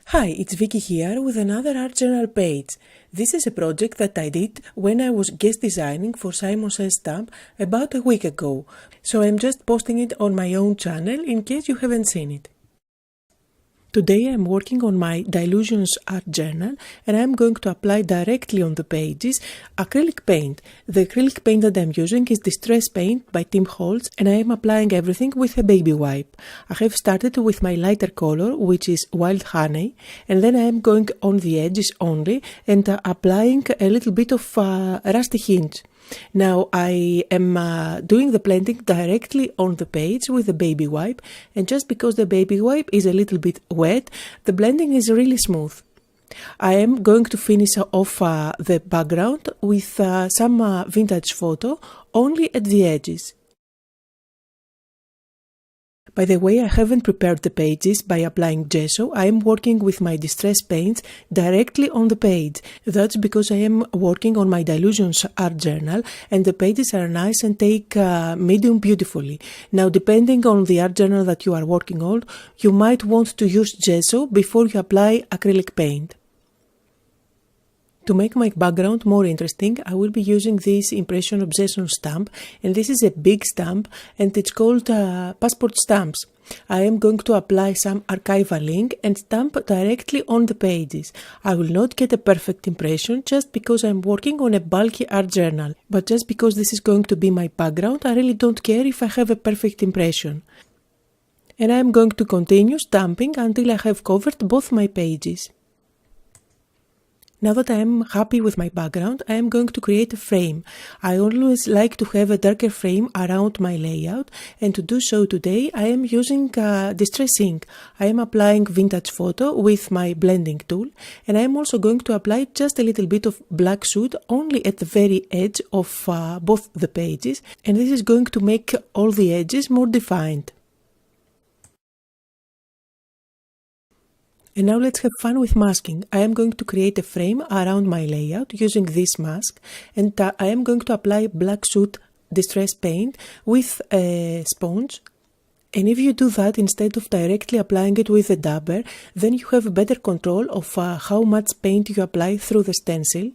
Hi, it's Vicky here with another art journal page. This is a project that I did when I was guest designing for Simon Says Stamp about a week ago, so I'm just posting it on my own channel in case you haven't seen it. Today I'm working on my Dilutions art journal and I'm going to apply directly on the pages acrylic paint. The acrylic paint that I'm using is Distress Paint by Tim Holtz and I am applying everything with a baby wipe. I have started with my lighter color, which is Wild Honey, and then I am going on the edges only and applying a little bit of Rusty Hinge. Now I am doing the blending directly on the page with the baby wipe, and just because the baby wipe is a little bit wet, the blending is really smooth. I am going to finish off the background with some vintage photo only at the edges. By the way, I haven't prepared the pages by applying gesso. I am working with my distress paints directly on the page. That's because I am working on my Dilutions art journal and the pages are nice and take medium beautifully. Now, depending on the art journal that you are working on, you might want to use gesso before you apply acrylic paint. To make my background more interesting, I will be using this Impression Obsession stamp, and this is a big stamp and it's called Passport Stamps. I am going to apply some archival ink and stamp directly on the pages. I will not get a perfect impression just because I'm working on a bulky art journal, but just because this is going to be my background, I really don't care if I have a perfect impression. And I am going to continue stamping until I have covered both my pages. Now that I am happy with my background, I am going to create a frame. I always like to have a darker frame around my layout, and to do so today I am using Distress Ink. I am applying Vintage Photo with my blending tool, and I am also going to apply just a little bit of black soot only at the very edge of both the pages, and this is going to make all the edges more defined. And now let's have fun with masking. I am going to create a frame around my layout using this mask, and I am going to apply black soot distress paint with a sponge. And if you do that instead of directly applying it with a dabber, then you have better control of how much paint you apply through the stencil.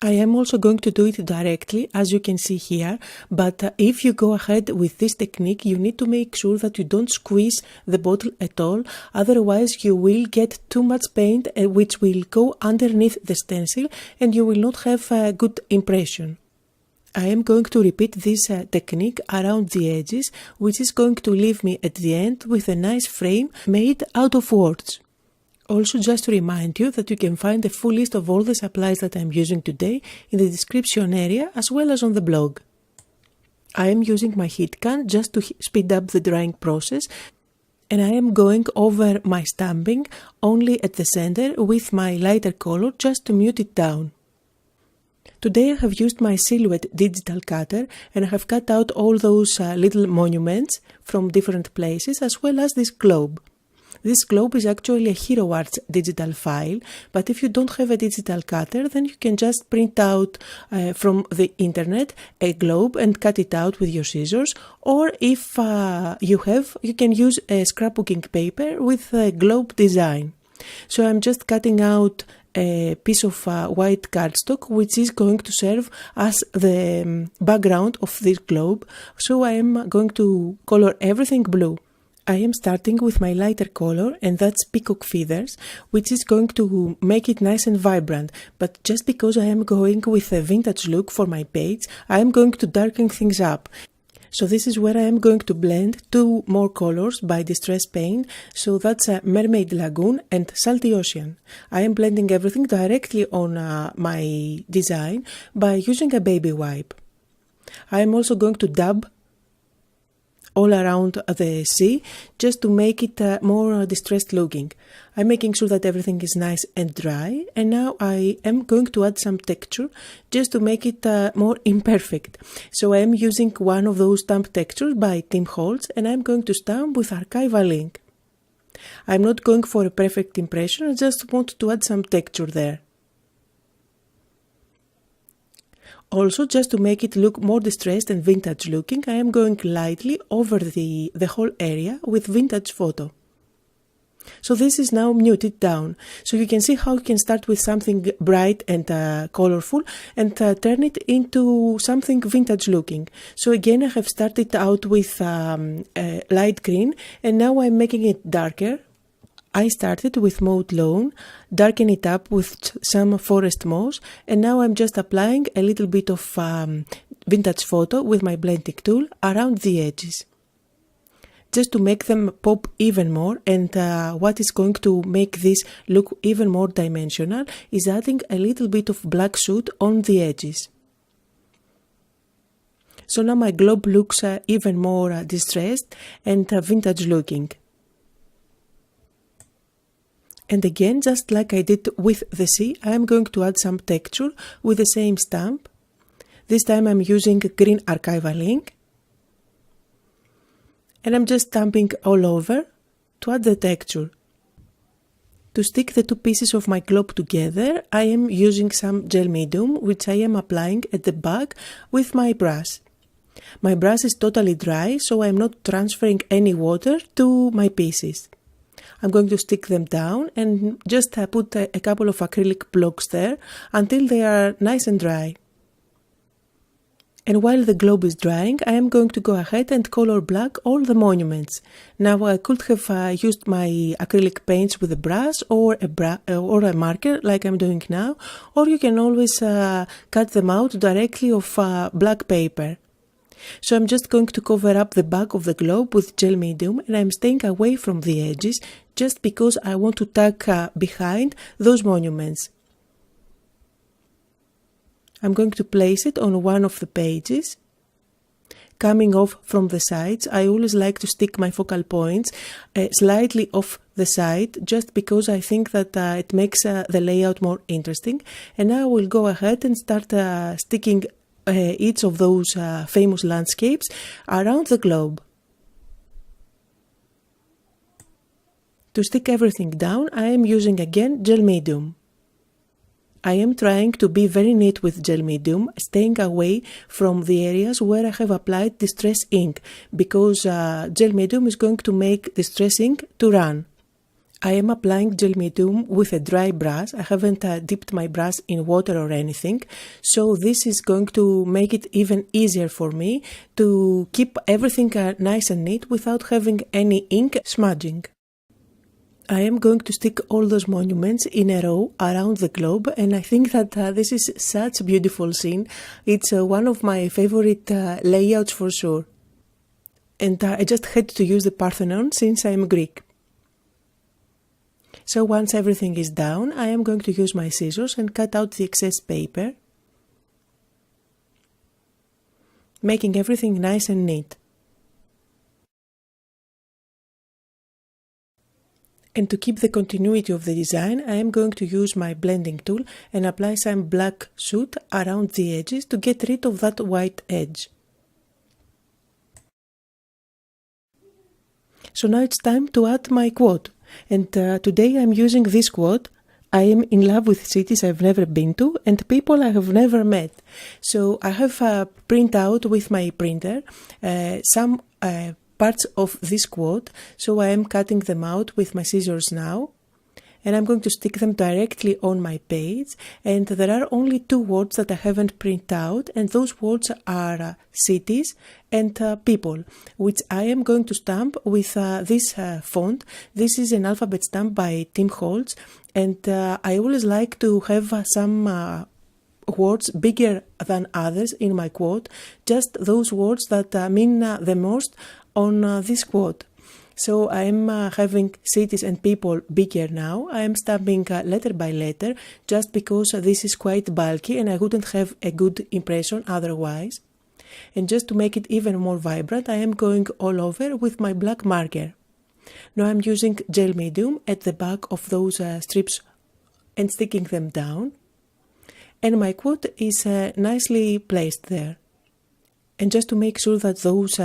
I am also going to do it directly, as you can see here, but if you go ahead with this technique, you need to make sure that you don't squeeze the bottle at all, otherwise you will get too much paint which will go underneath the stencil and you will not have a good impression. I am going to repeat this technique around the edges, which is going to leave me at the end with a nice frame made out of words. Also, just to remind you that you can find a full list of all the supplies that I'm using today in the description area as well as on the blog. I am using my heat gun just to speed up the drying process, and I am going over my stamping only at the center with my lighter color just to mute it down. Today I have used my Silhouette digital cutter and I have cut out all those little monuments from different places as well as this globe. This globe is actually a Hero Arts digital file, but if you don't have a digital cutter, then you can just print out from the internet a globe and cut it out with your scissors, or if you have, you can use a scrapbooking paper with a globe design. So I'm just cutting out a piece of white cardstock which is going to serve as the background of this globe, so I am going to color everything blue. I am starting with my lighter color, and that's peacock feathers, which is going to make it nice and vibrant, but just because I am going with a vintage look for my page, I am going to darken things up. So this is where I am going to blend two more colors by Distress Paint, so that's Mermaid Lagoon and Salty Ocean. I am blending everything directly on my design by using a baby wipe. I am also going to dab all around the sea just to make it more distressed looking. I'm making sure that everything is nice and dry, and now I am going to add some texture just to make it more imperfect. So I am using one of those stamp textures by Tim Holtz and I'm going to stamp with archival ink. I'm not going for a perfect impression, I just want to add some texture there. Also, just to make it look more distressed and vintage looking, I am going lightly over the whole area with Vintage Photo. So this is now muted down. So you can see how you can start with something bright and colorful and turn it into something vintage looking. So again, I have started out with light green and now I'm making it darker. I started with mauve lawn, darken it up with some forest moss, and now I'm just applying a little bit of vintage photo with my blending tool around the edges, just to make them pop even more. And what is going to make this look even more dimensional is adding a little bit of black soot on the edges. So now my globe looks even more distressed and vintage looking. And again, just like I did with the sea, I am going to add some texture with the same stamp. This time I'm using green archival ink. And I'm just stamping all over to add the texture. To stick the two pieces of my globe together, I am using some gel medium, which I am applying at the back with my brush. My brush is totally dry, so I'm not transferring any water to my pieces. I'm going to stick them down and just put a couple of acrylic blocks there until they are nice and dry. And while the globe is drying, I am going to go ahead and color black all the monuments. Now I could have used my acrylic paints with a brush or a marker like I'm doing now, or you can always cut them out directly of black paper. So I'm just going to cover up the back of the globe with gel medium and I'm staying away from the edges just because I want to tuck behind those monuments. I'm going to place it on one of the pages. Coming off from the sides, I always like to stick my focal points slightly off the side just because I think that it makes the layout more interesting. And now I will go ahead and start sticking each of those famous landscapes around the globe. To stick everything down, I am using again gel medium. I am trying to be very neat with gel medium, staying away from the areas where I have applied distress ink, because gel medium is going to make distress ink to run. I am applying gel medium with a dry brush. I haven't dipped my brush in water or anything, so this is going to make it even easier for me to keep everything nice and neat without having any ink smudging. I am going to stick all those monuments in a row around the globe, and I think that this is such a beautiful scene. It's one of my favorite layouts for sure. And I just had to use the Parthenon since I'm Greek. So once everything is down, I am going to use my scissors and cut out the excess paper, making everything nice and neat. And to keep the continuity of the design, I am going to use my blending tool and apply some black soot around the edges to get rid of that white edge. So now it's time to add my quote. And today I'm using this quote: I am in love with cities I've never been to and people I have never met. So I have print out with my printer some parts of this quote, so I am cutting them out with my scissors now. And I'm going to stick them directly on my page, and there are only two words that I haven't printed out, and those words are cities and people, which I am going to stamp with this font. This is an alphabet stamp by Tim Holtz, and I always like to have some words bigger than others in my quote, just those words that mean the most on this quote. So I am having cities and people bigger now. I am stamping letter by letter just because this is quite bulky and I wouldn't have a good impression otherwise. And just to make it even more vibrant, I am going all over with my black marker. Now I'm using gel medium at the back of those strips and sticking them down. And my quote is nicely placed there. And just to make sure that those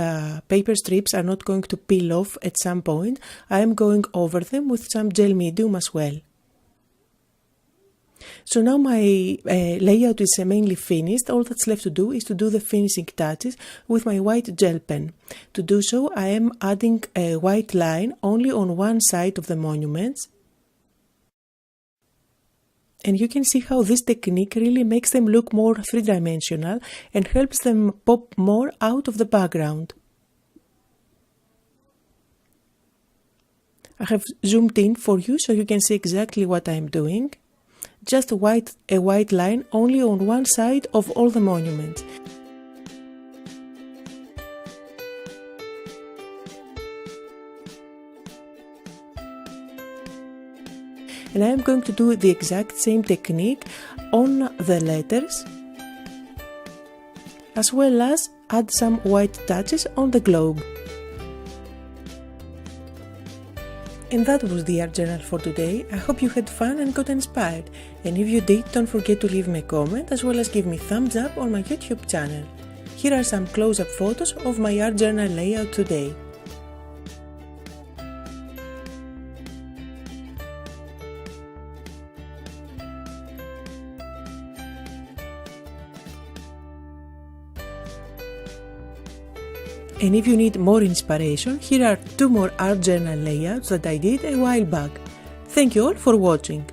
paper strips are not going to peel off at some point, I am going over them with some gel medium as well. So now my layout is mainly finished. All that's left to do is to do the finishing touches with my white gel pen. To do so, I am adding a white line only on one side of the monuments. And you can see how this technique really makes them look more three-dimensional and helps them pop more out of the background. I have zoomed in for you so you can see exactly what I am doing. Just a white line only on one side of all the monuments. And I am going to do the exact same technique on the letters, as well as add some white touches on the globe. And that was the art journal for today. I hope you had fun and got inspired. And if you did, don't forget to leave me a comment as well as give me thumbs up on my YouTube channel. Here are some close-up photos of my art journal layout today. And if you need more inspiration, here are 2 more art journal layouts that I did a while back. Thank you all for watching.